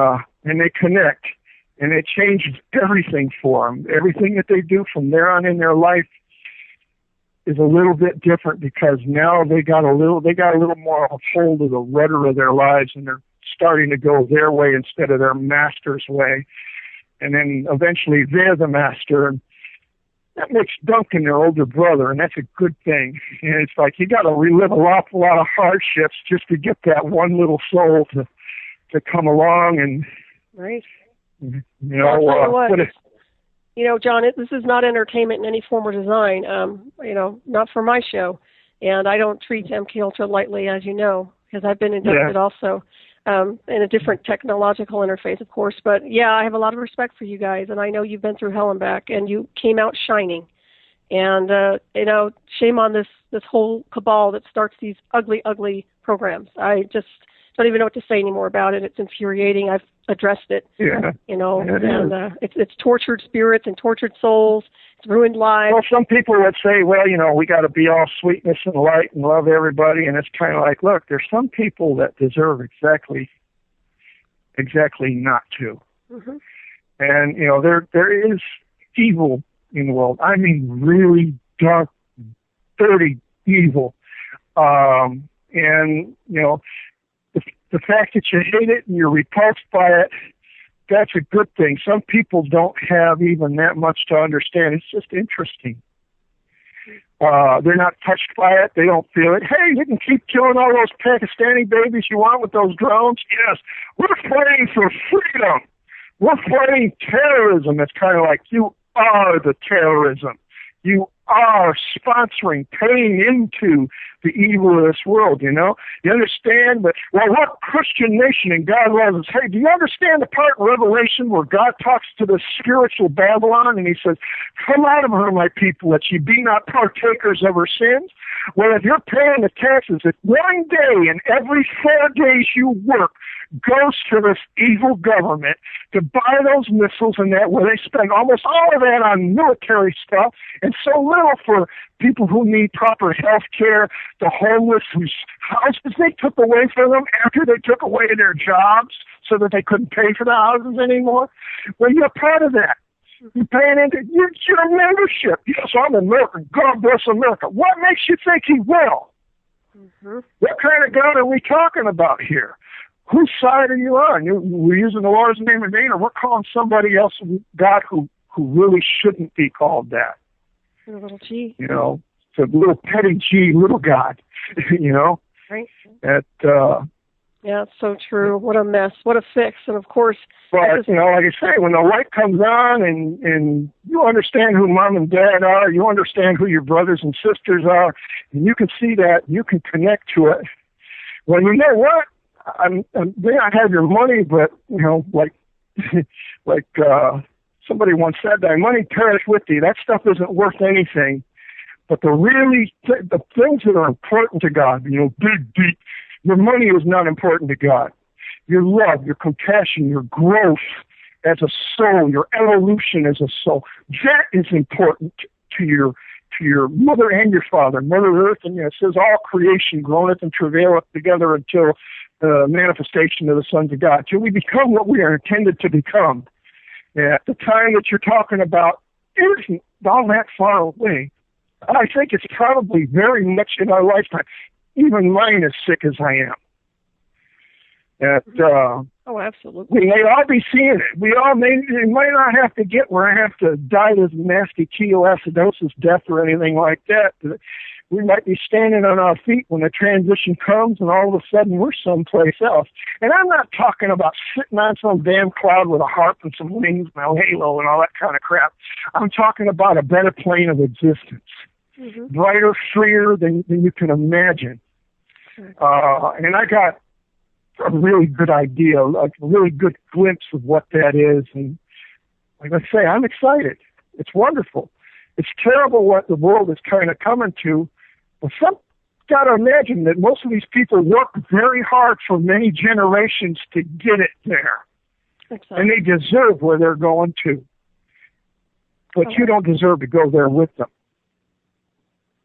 they connect. And it changes everything for them. Everything that they do from there on in their life is a little bit different, because now they got a little more of a hold of the rudder of their lives, and they're starting to go their way instead of their master's way. And then eventually they're the master, and that makes Duncan their older brother, and that's a good thing. And it's like you got to relive an awful lot of hardships just to get that one little soul to come along. And right, you know, you know, John, this is not entertainment in any form or design. You know, not for my show, and I don't treat MK Ultra lightly, as you know, because I've been inducted also. In a different technological interface, of course. But, yeah, I have a lot of respect for you guys, and I know you've been through hell and back, and you came out shining. And, you know, shame on this whole cabal that starts these ugly, ugly programs. I just don't even know what to say anymore about it. It's infuriating. I've addressed it, you know, and it's tortured spirits and tortured souls. It's ruined lives. Well, some people would say, well, you know, we got to be all sweetness and light and love everybody. And it's kind of like, look, there's some people that deserve exactly not to. Mm-hmm. And, you know, there is evil in the world. I mean, really dark, dirty evil. And, you know, the fact that you hate it and you're repulsed by it that's a good thing. Some people don't have even that much to understand. It's just interesting. They're not touched by it. They don't feel it. Hey, you can keep killing all those Pakistani babies you want with those drones. Yes, we're fighting for freedom. We're fighting terrorism. It's kind of like you are the terrorism. You are sponsoring, paying into the evil of this world, you know? You understand? But, well, what Christian nation in God loves us? Hey, do you understand the part in Revelation where God talks to the spiritual Babylon and he says, come out of her, my people, that ye be not partakers of her sins? Well, if you're paying the taxes, if one day in every 4 days you work goes to this evil government to buy those missiles and that, where they spend almost all of that on military stuff and so little for people who need proper health care, the homeless whose houses they took away from them after they took away their jobs so that they couldn't pay for the houses anymore. Well, you're part of that. You're paying into your membership. Yes, I'm American. God bless America. What makes you think he will? Mm-hmm. What kind of God are we talking about here? Whose side are you on? We're using the Lord's name in vain, or we're calling somebody else God who really shouldn't be called that. A little G. You know, it's a little petty G, little God, you know? Right. Yeah, it's so true. What a mess. What a fix. And, of course... But, you know, like I say, when the light comes on and you understand who mom and dad are, you understand who your brothers and sisters are, and you can see that, you can connect to it. Well, you know what? I may not have your money, but, you know, like somebody once said, thy money perish with thee. That stuff isn't worth anything. But the things that are important to God, you know, big, deep, your money is not important to God. Your love, your compassion, your growth as a soul, your evolution as a soul, that is important to your mother and your father, Mother Earth. And, you know, it says all creation groaneth and travaileth together until the manifestation of the sons of God, till we become what we are intended to become. And at the time that you're talking about, it isn't all that far away. I think it's probably very much in our lifetime. Even mine, as sick as I am. Oh, absolutely. We may all be seeing it. It might not have to get where I have to die this nasty ketoacidosis death or anything like that. We might be standing on our feet when the transition comes and all of a sudden we're someplace else. And I'm not talking about sitting on some damn cloud with a harp and some wings and a halo and all that kind of crap. I'm talking about a better plane of existence. Mm-hmm. Brighter, freer than you can imagine. And I got a really good idea, like a really good glimpse of what that is. And like I say, I'm excited. It's wonderful. It's terrible what the world is kind of coming to. But some got to imagine that most of these people work very hard for many generations to get it there. Exactly. And they deserve where they're going to. But you don't deserve to go there with them.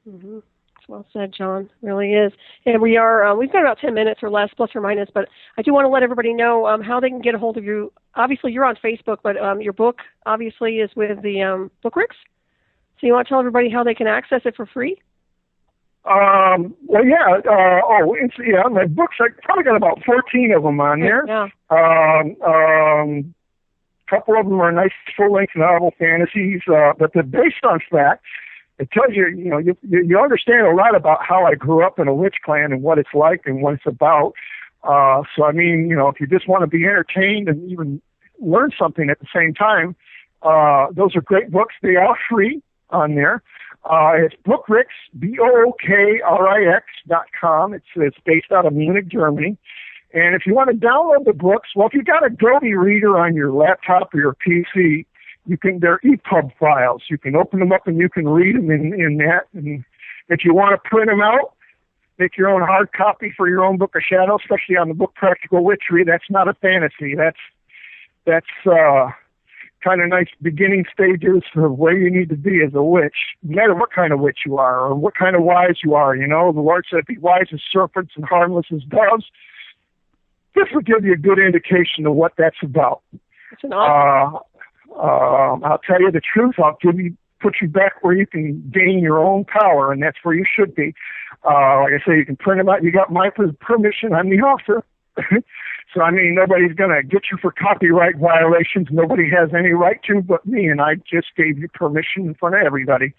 Mm-hmm. Well said, John. Really is. And we've got about 10 minutes or less, plus or minus, but I do want to let everybody know how they can get a hold of you. Obviously, you're on Facebook, but your book, obviously, is with the Book Ricks. So you want to tell everybody how they can access it for free? Well, yeah. My books, I probably got about 14 of them on there. Yeah. A couple of them are nice full-length novel fantasies, but they're based on fact. It tells you, you know, you understand a lot about how I grew up in a witch clan and what it's like and what it's about. So, I mean, you know, if you just want to be entertained and even learn something at the same time, those are great books. They are free on there. It's Bookrix, BOOKRIX.com. It's based out of Munich, Germany. And if you want to download the books, well, if you've got a Adobe Reader on your laptop or your PC, they're EPUB files. You can open them up and you can read them in that. And if you want to print them out, make your own hard copy for your own Book of Shadows, especially on the book Practical Witchery. That's not a fantasy. That's kind of nice beginning stages of where you need to be as a witch, no matter what kind of witch you are or what kind of wise you are. You know, the Lord said, be wise as serpents and harmless as doves. This will give you a good indication of what that's about. It's an awesome. I'll tell you the truth. Put you back where you can gain your own power, and that's where you should be. Like I say, you can print them out. You got my permission. I'm the author. So, I mean, nobody's going to get you for copyright violations. Nobody has any right to but me, and I just gave you permission in front of everybody.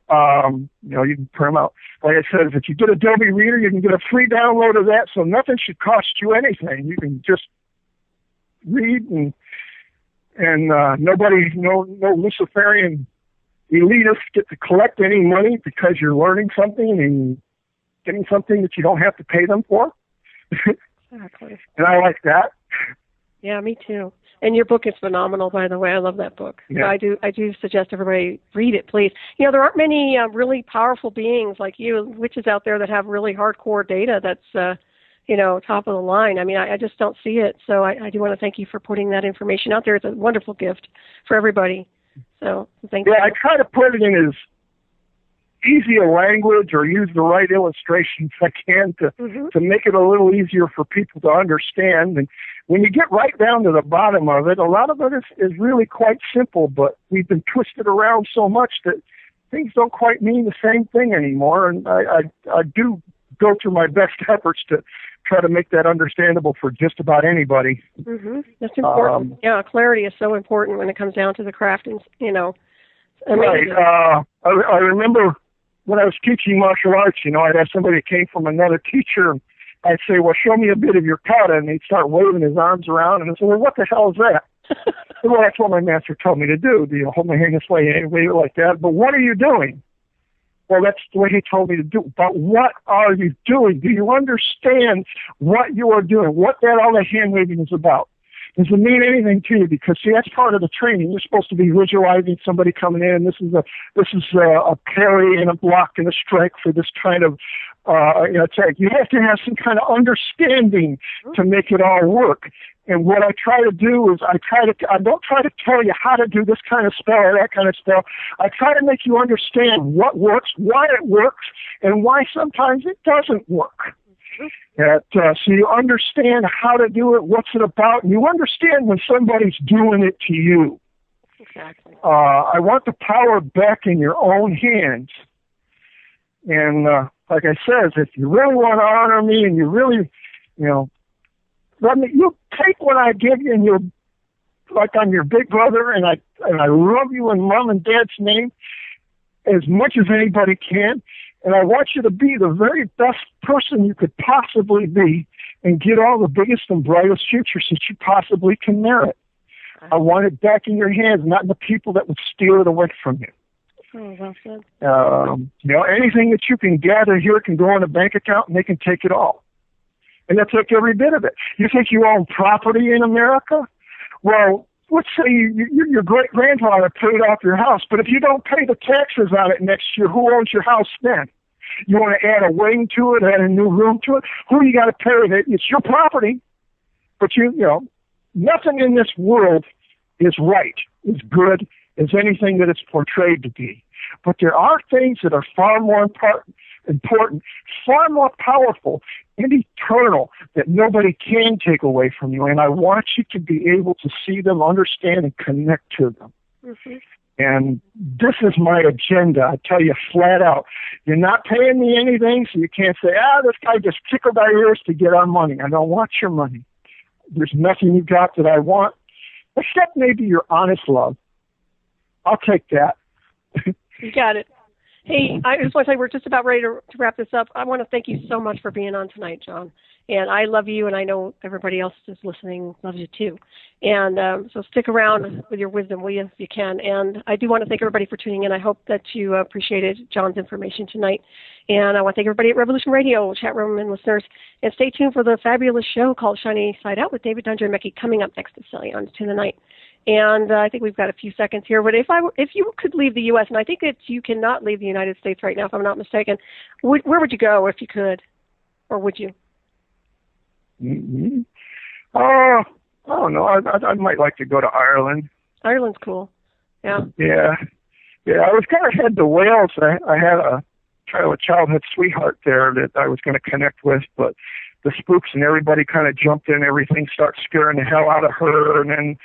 You can print them out. Like I said, if you get Adobe Reader, you can get a free download of that, so nothing should cost you anything. You can just read, and nobody, no Luciferian elitists get to collect any money because you're learning something and getting something that you don't have to pay them for. Exactly. And I like that. Yeah, me too. And your book is phenomenal, by the way. I love that book. Yeah. So I do suggest everybody read it, please. You know, there aren't many really powerful beings like you, witches out there that have really hardcore data that's, top of the line. I mean, I just don't see it. So I do want to thank you for putting that information out there. It's a wonderful gift for everybody. So thank you. Yeah, I try to put it in as easy a language or use the right illustrations I can to make it a little easier for people to understand. And when you get right down to the bottom of it, a lot of it is really quite simple, but we've been twisted around so much that things don't quite mean the same thing anymore. And I do go through my best efforts to try to make that understandable for just about anybody. That's important. Clarity is so important when it comes down to the craft, and Right. I remember when I was teaching martial arts, I'd have somebody that came from another teacher, and I'd say, well, show me a bit of your kata, and he'd start waving his arms around, and I'd say, well, what the hell is that? Well, that's what my master told me to do. Hold my hand this way and wave it like that. But what are you doing? Well, that's the way he told me to do. But what are you doing? Do you understand what you are doing? What that all the hand waving is about? Does it mean anything to you? Because see, that's part of the training. You're supposed to be visualizing somebody coming in. This is a parry and a block and a strike for this kind of attack. You have to have some kind of understanding to make it all work. And what I try to do is I don't try to tell you how to do this kind of spell or that kind of spell. I try to make you understand what works, why it works, and why sometimes it doesn't work. So you understand how to do it, what's it about, and you understand when somebody's doing it to you. Exactly. I want the power back in your own hands. And like I said, if you really want to honor me and you really, you take what I give you and you're like I'm your big brother and I love you in mom and dad's name as much as anybody can. And I want you to be the very best person you could possibly be and get all the biggest and brightest futures that you possibly can merit. I want it back in your hands, not in the people that would steal it away from you. Oh, well said. Anything that you can gather here can go on a bank account and they can take it all. And they'll take every bit of it. You think you own property in America? Well, let's say your great-grandfather paid off your house, but if you don't pay the taxes on it next year, who owns your house then? You want to add a wing to it, add a new room to it? Who you got to pay with it? It's your property. But nothing in this world is right, is good, is anything that it's portrayed to be. But there are things that are far more important, far more powerful, and eternal that nobody can take away from you. And I want you to be able to see them, understand, and connect to them. And this is my agenda. I tell you flat out. You're not paying me anything, so you can't say, this guy just tickled our ears to get our money. I don't want your money. There's nothing you got that I want, except maybe your honest love. I'll take that. You got it. Hey, I just want to say we're just about ready to wrap this up. I want to thank you so much for being on tonight, John. And I love you, and I know everybody else is listening loves you too. And so stick around with your wisdom, will you, if you can. And I do want to thank everybody for tuning in. I hope that you appreciated John's information tonight. And I want to thank everybody at Revolution Radio, chat room, and listeners. And stay tuned for the fabulous show called Shiny Side Out with David Dunger and Mekki coming up next to Sally on to the night. And I think we've got a few seconds here. But if you could leave the U.S., and I think that you cannot leave the United States right now, if I'm not mistaken, where would you go if you could? Or would you? I don't know. I might like to go to Ireland. Ireland's cool. Yeah. Yeah. I was kind of headed to Wales. I had a childhood sweetheart there that I was going to connect with, but the spooks and everybody kind of jumped in. Everything started scaring the hell out of her, and then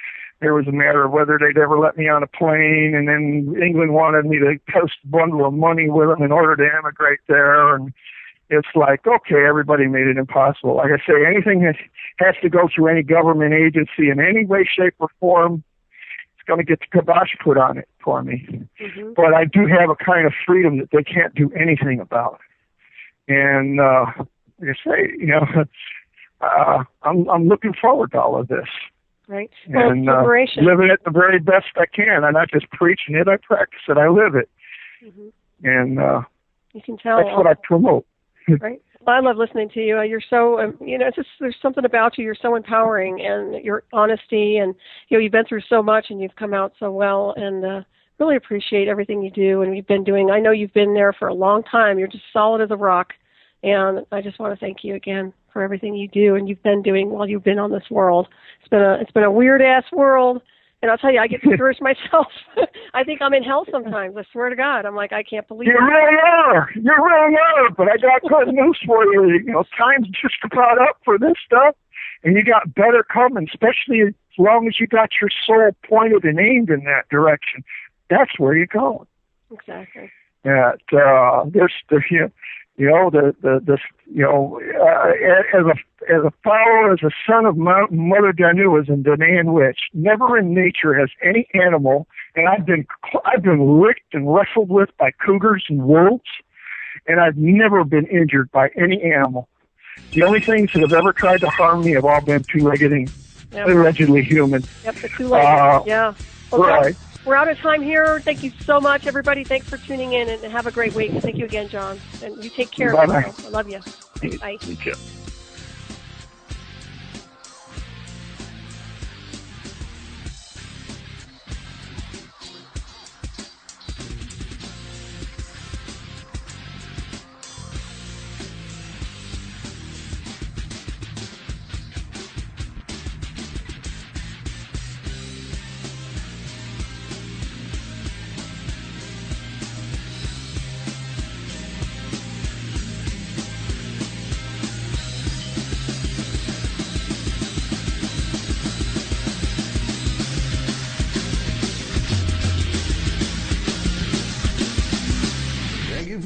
there was a matter of whether they'd ever let me on a plane, and then England wanted me to post a bundle of money with them in order to emigrate there, and it's like, okay, everybody made it impossible. Like I say, anything that has to go through any government agency in any way, shape, or form, it's going to get the kibosh put on it for me. Mm-hmm. But I do have a kind of freedom that they can't do anything about. And like I say, I'm looking forward to all of this. Right. And living it the very best I can. I'm not just preaching it, I practice it, I live it. Mm-hmm. And you can tell that's what I promote. Right. Well, I love listening to you. You're so, it's just, there's something about you. You're so empowering, and your honesty, and you've been through so much, and you've come out so well, and really appreciate everything you do and you've been doing. I know you've been there for a long time. You're just solid as a rock, and I just want to thank you again for everything you do and you've been doing while you've been on this world. It's been a weird ass world. And I'll tell you, I get discouraged myself. I think I'm in hell sometimes. I swear to God. I'm like, I can't believe it. You really are. You really are. But I got good news for you. Time's just about up for this stuff. And you got better coming, especially as long as you got your soul pointed and aimed in that direction. That's where you're going. Exactly. As a follower, as a son of Mother Danuas and Danaan Witch, never in nature has any animal, and I've been licked and wrestled with by cougars and wolves, and I've never been injured by any animal. The only things that have ever tried to harm me have all been two-legged and allegedly human. Yep, the two-legged. Yeah. Well, right. We're out of time here. Thank you so much, everybody. Thanks for tuning in, and have a great week. Thank you again, John. And you take care of yourself. I love you. Bye. You too.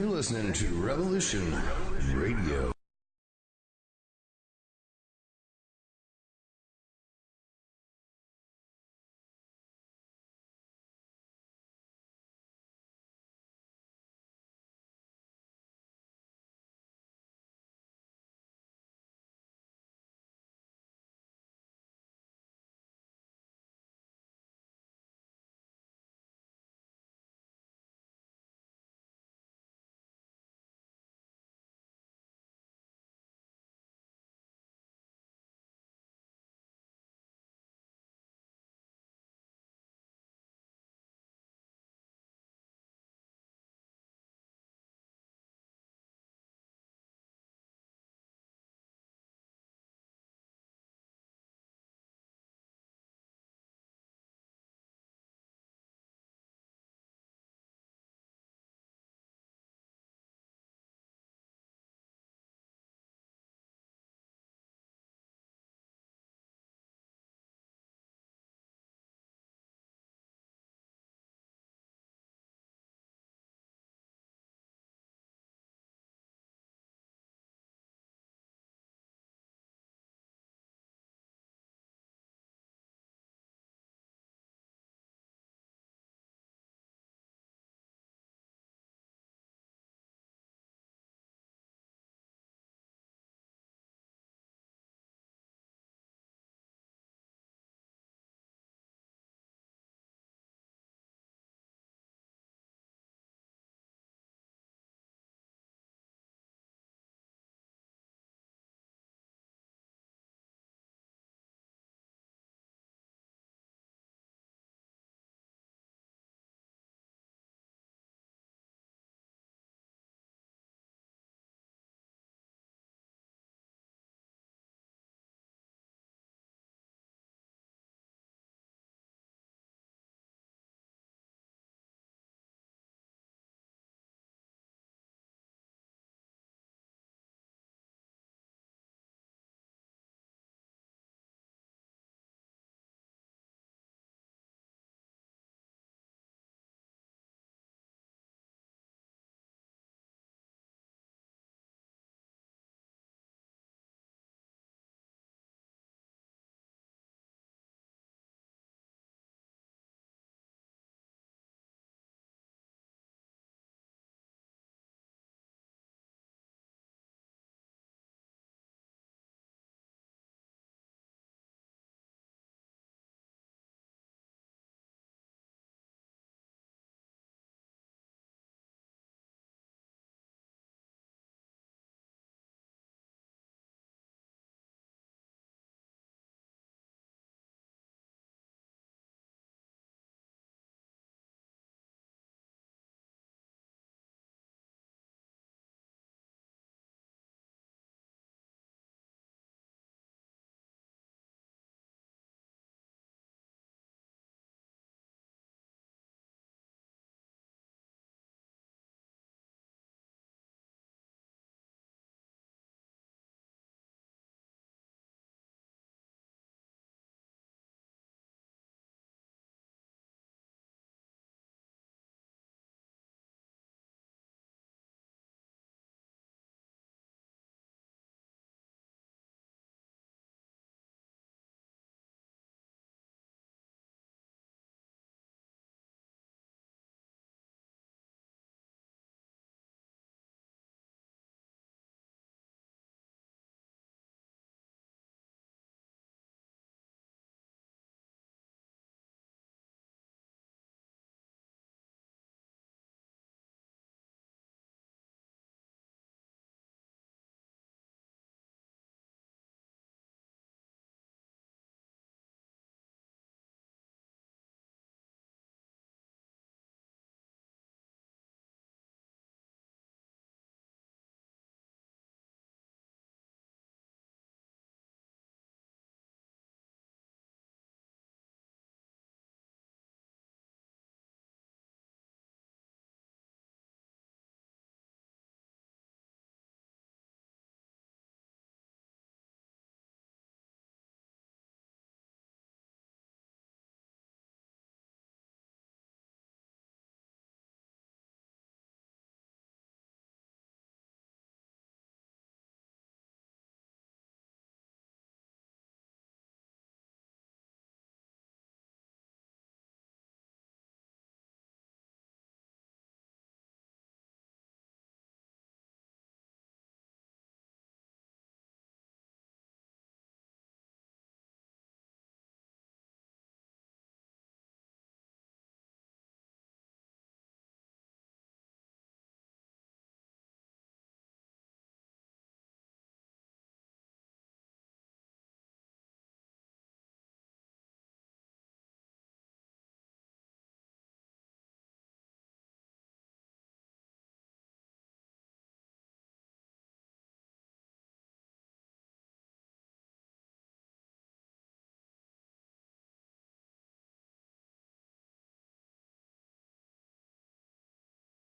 Listening to Revolution Radio.